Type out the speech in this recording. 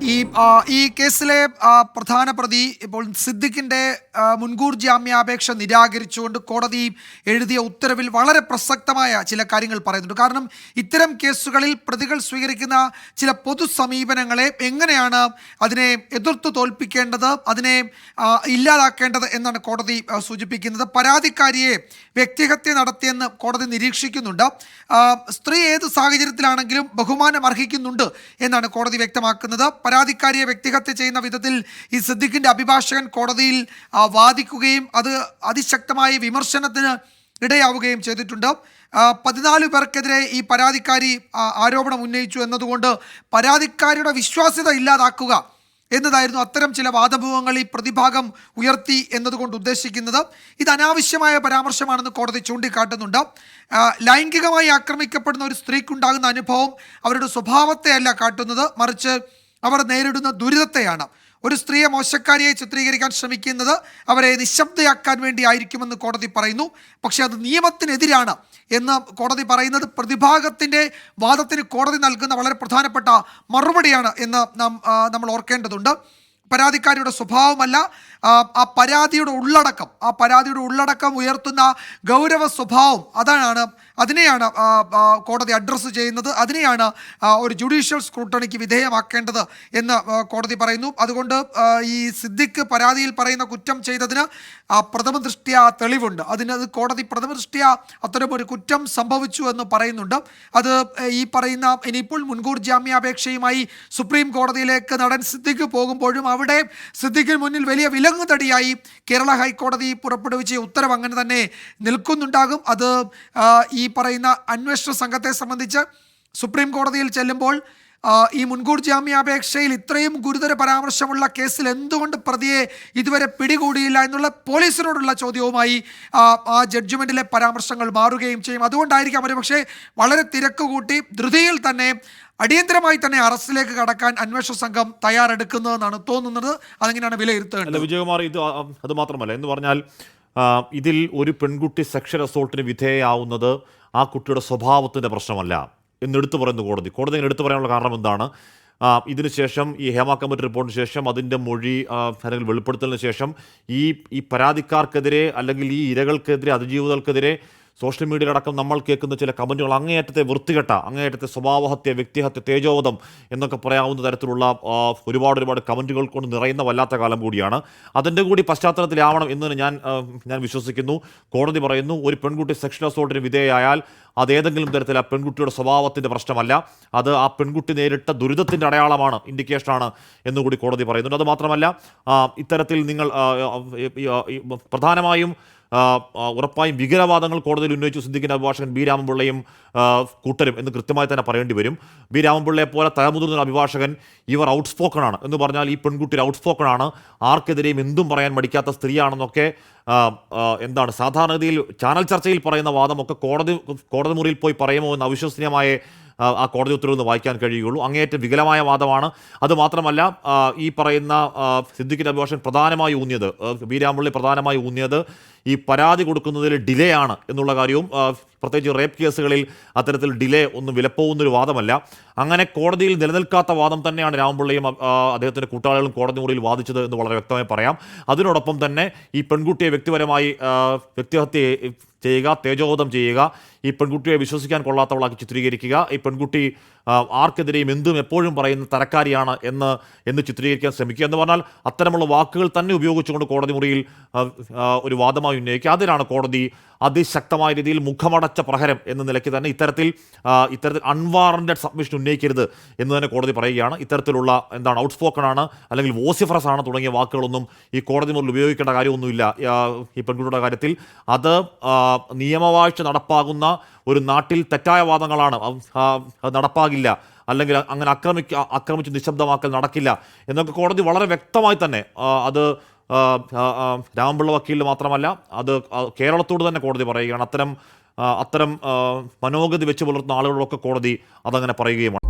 ഈ ഈ കേസിലെ പ്രധാന പ്രതി ഇപ്പോൾ സിദ്ദിഖിന്റെ മുൻകൂർ ജാമ്യാപേക്ഷ നിരാകരിച്ചുകൊണ്ട് കോടതി എഴുതിയ ഉത്തരവിൽ വളരെ പ്രസക്തമായ ചില കാര്യങ്ങൾ പറയുന്നുണ്ട്. കാരണം ഇത്തരം കേസുകളിൽ പ്രതികൾ സ്വീകരിക്കുന്ന ചില പൊതു സമീപനങ്ങളെ എങ്ങനെയാണ് അതിനെ എതിർത്ത് തോൽപ്പിക്കേണ്ടത്, അതിനെ ഇല്ലാതാക്കേണ്ടത് എന്നാണ് കോടതി സൂചിപ്പിക്കുന്നത്. പരാതിക്കാരിയെ വ്യക്തിഹത്യ നടത്തിയെന്ന് കോടതി നിരീക്ഷിക്കുന്നുണ്ട്. സ്ത്രീ ഏത് സാഹചര്യത്തിലാണെങ്കിലും ബഹുമാനം അർഹിക്കുന്നുണ്ട് എന്നാണ് കോടതി വ്യക്തമാക്കുന്നത്. പരാതിക്കാരിയെ വ്യക്തിഹത്യ ചെയ്യുന്ന വിധത്തിൽ ഈ സിദ്ദിഖിന്റെ അഭിഭാഷകൻ കോടതിയിൽ വാദിക്കുകയും അത് അതിശക്തമായ വിമർശനത്തിന് ഇടയാവുകയും ചെയ്തിട്ടുണ്ട്. 14 പേർക്കെതിരെ ഈ പരാതിക്കാരി ആരോപണം ഉന്നയിച്ചു എന്നതുകൊണ്ട് പരാതിക്കാരിയുടെ വിശ്വാസ്യത ഇല്ലാതാക്കുക എന്നതായിരുന്നു അത്തരം ചില വാദഭൂവങ്ങൾ ഈ പ്രതിഭാഗം ഉയർത്തി എന്നതുകൊണ്ട് ഉദ്ദേശിക്കുന്നത്. ഇത് അനാവശ്യമായ പരാമർശമാണെന്ന് കോടതി ചൂണ്ടിക്കാട്ടുന്നുണ്ട്. ലൈംഗികമായി ആക്രമിക്കപ്പെടുന്ന ഒരു സ്ത്രീക്കുണ്ടാകുന്ന അനുഭവം അവരുടെ സ്വഭാവത്തെ അല്ല കാട്ടുന്നത്, മറിച്ച് അവർ നേരിടുന്ന ദുരിതത്തെയാണ്. ഒരു സ്ത്രീയെ മോശക്കാരിയായി ചിത്രീകരിക്കാൻ ശ്രമിക്കുന്നത് അവരെ നിശബ്ദയാക്കാൻ വേണ്ടി ആയിരിക്കുമെന്ന് കോടതി പറയുന്നു. പക്ഷെ അത് നിയമത്തിനെതിരാണ് എന്ന് കോടതി പറയുന്നത് പ്രതിഭാഗത്തിൻ്റെ വാദത്തിന് കോടതി നൽകുന്ന വളരെ പ്രധാനപ്പെട്ട മറുപടിയാണ് എന്ന് നമ്മൾ ഓർക്കേണ്ടതുണ്ട്. പരാതിക്കാരിയുടെ സ്വഭാവമല്ല, ആ പരാതിയുടെ ഉള്ളടക്കം ഉയർത്തുന്ന ഗൗരവ സ്വഭാവം അതിനെയാണ് കോടതി അഡ്രസ്സ് ചെയ്യുന്നത്, അതിനെയാണ് ഒരു ജുഡീഷ്യൽ സ്ക്രൂട്ടണിക്ക് വിധേയമാക്കേണ്ടത് എന്ന് കോടതി പറയുന്നു. അതുകൊണ്ട് ഈ സിദ്ദിഖ് പരാതിയിൽ പറയുന്ന കുറ്റം ചെയ്തതിന് പ്രഥമ ദൃഷ്ട്യാ തെളിവുണ്ട്. അത് കോടതി പ്രഥമ ദൃഷ്ട്യാ അത്തരമൊരു കുറ്റം സംഭവിച്ചു എന്ന് പറയുന്നുണ്ട്. അത് ഈ പറയുന്ന ഇനിയിപ്പോൾ മുൻകൂർ ജാമ്യാപേക്ഷയുമായി സുപ്രീം കോടതിയിലേക്ക് നടൻ സിദ്ദിഖ് പോകുമ്പോഴും അവിടെ സിദ്ദിഖിന് മുന്നിൽ വലിയ വിലങ്ങുതടിയായി കേരള ഹൈക്കോടതി പുറപ്പെടുവിച്ച ഉത്തരവ് അങ്ങനെ തന്നെ നിൽക്കുന്നുണ്ടാകും. അത് ഈ പറയുന്ന അന്വേഷണ സംഘത്തെ സംബന്ധിച്ച് സുപ്രീം കോടതിയിൽ ചെല്ലുമ്പോൾ ഈ മുൻകൂർ ജാമ്യാപേക്ഷയിൽ ഇത്രയും ഗുരുതര പരാമർശമുള്ള കേസിൽ എന്തുകൊണ്ട് പ്രതിയെ ഇതുവരെ പിടികൂടിയില്ല എന്നുള്ള പോലീസിനോടുള്ള ചോദ്യവുമായി ആ ജഡ്ജ്മെൻറ്റിലെ പരാമർശങ്ങൾ മാറുകയും ചെയ്യും. അതുകൊണ്ടായിരിക്കാം അവർ പക്ഷേ വളരെ തിരക്ക് കൂട്ടി ധൃതിയിൽ തന്നെ അടിയന്തരമായി തന്നെ അറസ്റ്റിലേക്ക് കടക്കാൻ അന്വേഷണ സംഘം തയ്യാറെടുക്കുന്നതെന്നാണ് തോന്നുന്നത്. അതെങ്ങനെയാണ് വിലയിരുത്തേണ്ടത്? വിജയകുമാർ, ഇത് അത് മാത്രമല്ല എന്ന് പറഞ്ഞാൽ ഇതിൽ ഒരു പെൺകുട്ടി സെക്ഷൽ അസോൾട്ടിന് വിധേയമാവുന്നത് ആ കുട്ടിയുടെ സ്വഭാവത്തിൻ്റെ പ്രശ്നമല്ല എന്നെടുത്തു പറയുന്നു കോടതി എടുത്തു പറയാനുള്ള കാരണം എന്താണ്? ഇതിനുശേഷം ഈ ഹേമ കമ്മിറ്റി റിപ്പോർട്ടിന് ശേഷം അതിൻ്റെ മൊഴി അല്ലെങ്കിൽ വെളിപ്പെടുത്തലിന് ശേഷം ഈ പരാതിക്കാർക്കെതിരെ അല്ലെങ്കിൽ ഈ ഇരകൾക്കെതിരെ അതിജീവിതർക്കെതിരെ സോഷ്യൽ മീഡിയയിലടക്കം നമ്മൾ കേൾക്കുന്ന ചില കമൻറ്റുകൾ അങ്ങേയറ്റത്തെ വൃത്തികെട്ട, അങ്ങേയറ്റത്തെ സ്വഭാവഹത്യ, വ്യക്തിഹത്യ, തേജോവധം എന്നൊക്കെ പറയാവുന്ന തരത്തിലുള്ള ഒരുപാട് കമൻറ്റുകൾ കൊണ്ട് നിറയുന്ന വല്ലാത്ത കാലം കൂടിയാണ്. അതിൻ്റെ കൂടി പശ്ചാത്തലത്തിലാവണം എന്ന് ഞാൻ വിശ്വസിക്കുന്നു. കോടതി പറയുന്നു ഒരു പെൺകുട്ടി സെക്ഷൽ അസോൾട്ടിന് വിധേയയായാൽ അതേതെങ്കിലും തരത്തിൽ ആ പെൺകുട്ടിയുടെ സ്വഭാവത്തിൻ്റെ പ്രശ്നമല്ല, അത് ആ പെൺകുട്ടി നേരിട്ട ദുരിതത്തിൻ്റെ അടയാളമാണ്, ഇൻഡിക്കേഷനാണ് എന്നുകൂടി കോടതി പറയുന്നുണ്ട്. അതുമാത്രമല്ല ഇത്തരത്തിൽ നിങ്ങൾ പ്രധാനമായും ഉറപ്പായും ഭീകരവാദങ്ങൾ കോടതിയിൽ ഉന്നയിച്ചു സിദ്ദിഖിൻ്റെ അഭിഭാഷകൻ ബി രാമൻപിള്ളയും കൂട്ടരും എന്ന് കൃത്യമായി തന്നെ പറയേണ്ടി വരും. ബി രാമൻപിള്ളയെ പോലെ തലമുതിർന്ന അഭിഭാഷകൻ ഇവർ ഔട്ട്സ്പോക്കണാണ് എന്ന് പറഞ്ഞാൽ ഈ പെൺകുട്ടി ഔട്ട്സ്പോക്കണാണ്, ആർക്കെതിരെയും എന്തും പറയാൻ മടിക്കാത്ത സ്ത്രീയാണെന്നൊക്കെ സാധാരണഗതിയിൽ ചാനൽ ചർച്ചയിൽ പറയുന്ന വാദമൊക്കെ കോടതി മുറിയിൽ പോയി പറയുമോ എന്ന് അവിശ്വസനീയമായ ആ കോടതി ഉത്തരവിൽ നിന്ന് വായിക്കാൻ കഴിയുകയുള്ളൂ. അങ്ങേയറ്റം വികലമായ വാദമാണ്. അതുമാത്രമല്ല ഈ പറയുന്ന സിദ്ദിഖിൻ്റെ അഭിഭാഷകൻ പ്രധാനമായി ഊന്നിയത്, ബി രാമൻപിള്ളി പ്രധാനമായി ഊന്നിയത് ഈ പരാതി കൊടുക്കുന്നതിൽ ഡിലേ ആണ് എന്നുള്ള കാര്യവും, പ്രത്യേകിച്ച് റേപ്പ് കേസുകളിൽ അത്തരത്തിൽ ഡിലേ ഒന്നും വിലപ്പോകുന്നൊരു വാദമല്ല. അങ്ങനെ കോടതിയിൽ നിലനിൽക്കാത്ത വാദം തന്നെയാണ് രാമൻപിള്ളയും അദ്ദേഹത്തിൻ്റെ കൂട്ടാളികളും കോടതി മുറിയിൽ വാദിച്ചത് എന്ന് വളരെ വ്യക്തമായി പറയാം. അതിനോടൊപ്പം തന്നെ ഈ പെൺകുട്ടിയെ വ്യക്തിപരമായി വ്യക്തിഹത്യ ചെയ്യുക, തേജോവധം ചെയ്യുക, ഈ പെൺകുട്ടിയെ വിശ്വസിക്കാൻ കൊള്ളാത്തവളാക്കി ചിത്രീകരിക്കുക, ഈ പെൺകുട്ടി ആർക്കെതിരെയും എന്തും എപ്പോഴും പറയുന്ന തരക്കാരിയാണ് എന്ന് ചിത്രീകരിക്കാൻ ശ്രമിക്കുക എന്ന് പറഞ്ഞാൽ അത്തരമുള്ള വാക്കുകൾ തന്നെ ഉപയോഗിച്ചുകൊണ്ട് കോടതി മുറിയിൽ ഒരു വാദമായി ഉന്നയിക്കുക. അതിനാണ് കോടതി അതിശക്തമായ രീതിയിൽ മുഖമടച്ച പ്രഹരം എന്ന നിലയ്ക്ക് തന്നെ ഇത്തരത്തിൽ അൺവാറന്റഡ് സബ്മിഷൻ ഉന്നയിക്കരുത് എന്ന് തന്നെ കോടതി പറയുകയാണ്. ഇത്തരത്തിലുള്ള ഔട്ട്സ്പോക്കൺ ആണ് അല്ലെങ്കിൽ വോസിഫറസ് ആണ് തുടങ്ങിയ വാക്കുകളൊന്നും ഈ കോടതി മുറിൽ ഉപയോഗിക്കേണ്ട കാര്യമൊന്നുമില്ല ഈ പെൺകുട്ടിയുടെ കാര്യത്തിൽ. അത് നിയമവാഴ്ച നടപ്പാകുന്ന ഒരു നാട്ടിൽ തെറ്റായ വാദങ്ങളാണ്, അത് നടപ്പാകില്ല, അല്ലെങ്കിൽ അങ്ങനെ ആക്രമിച്ച് നിശബ്ദമാക്കൽ നടക്കില്ല എന്നൊക്കെ കോടതി വളരെ വ്യക്തമായി തന്നെ അത് രാമൻപിള്ള വക്കീലിന് മാത്രമല്ല അത് കേരളത്തോട് തന്നെ കോടതി പറയുകയാണ്. അത്തരം മനോഗതി വെച്ച് പുലർത്തുന്ന ആളുകളൊക്കെ കോടതി അതങ്ങനെ പറയുകയുമാണ്.